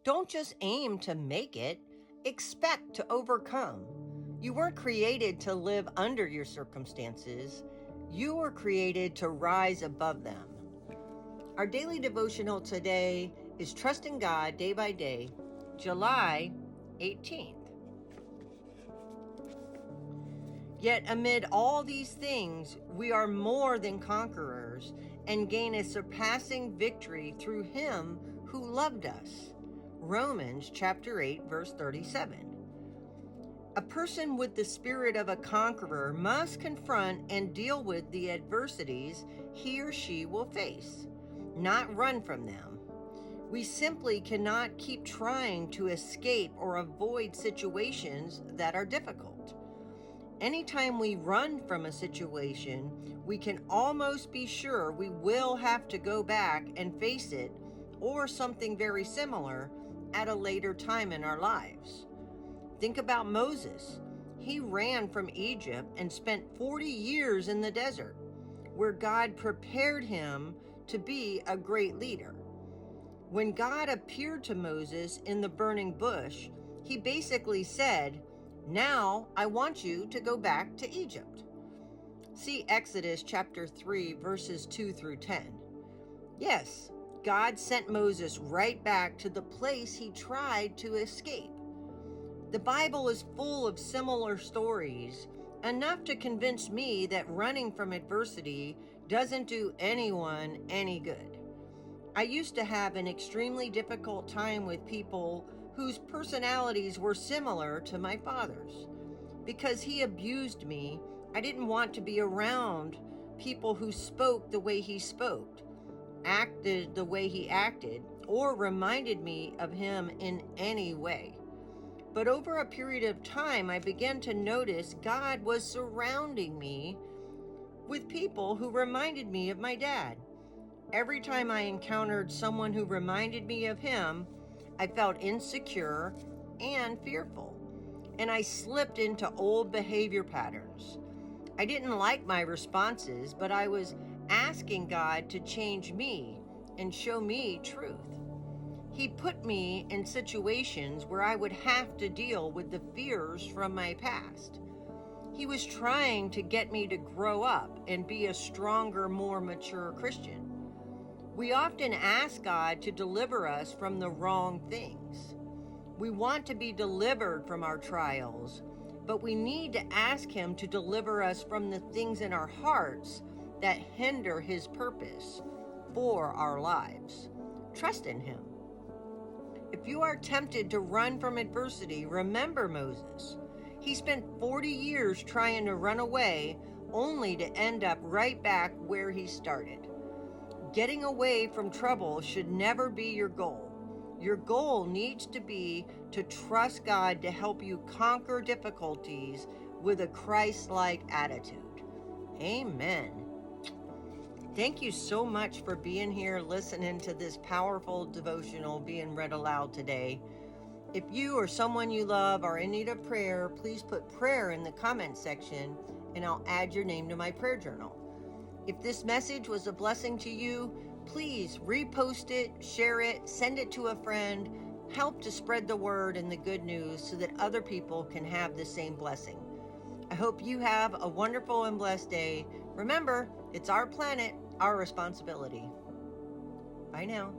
Don't just aim to make it, expect to overcome. You weren't created to live under your circumstances. You were created to rise above them. Our daily devotional today is Trusting God Day by Day, July 18th. Yet amid all these things, we are more than conquerors and gain a surpassing victory through Him who loved us. Romans chapter 8, verse 37. A person with the spirit of a conqueror must confront and deal with the adversities he or she will face, not run from them. We simply cannot keep trying to escape or avoid situations that are difficult. Anytime we run from a situation, we can almost be sure we will have to go back and face it or something very similar at a later time in our lives. Think about Moses. He ran from Egypt and spent 40 years in the desert, where God prepared him to be a great leader. When God appeared to Moses in the burning bush, he basically said, "Now I want you to go back to Egypt." See Exodus chapter 3, verses 2 through 10. Yes, God sent Moses right back to the place he tried to escape. The Bible is full of similar stories, enough to convince me that running from adversity doesn't do anyone any good. I used to have an extremely difficult time with people whose personalities were similar to my father's. Because he abused me, I didn't want to be around people who spoke the way he spoke, acted the way he acted, or reminded me of him in any way. But over a period of time, I began to notice God was surrounding me with people who reminded me of my dad. Every time I encountered someone who reminded me of him, I felt insecure and fearful, and I slipped into old behavior patterns. I didn't like my responses, but I was asking God to change me and show me truth. He put me in situations where I would have to deal with the fears from my past. He was trying to get me to grow up and be a stronger, more mature Christian. We often ask God to deliver us from the wrong things. We want to be delivered from our trials, but we need to ask Him to deliver us from the things in our hearts that hinder His purpose for our lives. Trust in Him. If you are tempted to run from adversity, remember Moses. He spent 40 years trying to run away, only to end up right back where he started. Getting away from trouble should never be your goal. Your goal needs to be to trust God to help you conquer difficulties with a Christ-like attitude. Amen. Thank you so much for being here, listening to this powerful devotional being read aloud today. If you or someone you love are in need of prayer, please put prayer in the comment section and I'll add your name to my prayer journal. If this message was a blessing to you, please repost it, share it, send it to a friend. Help to spread the word and the good news so that other people can have the same blessing. I hope you have a wonderful and blessed day. Remember, it's our planet, our responsibility. Bye now.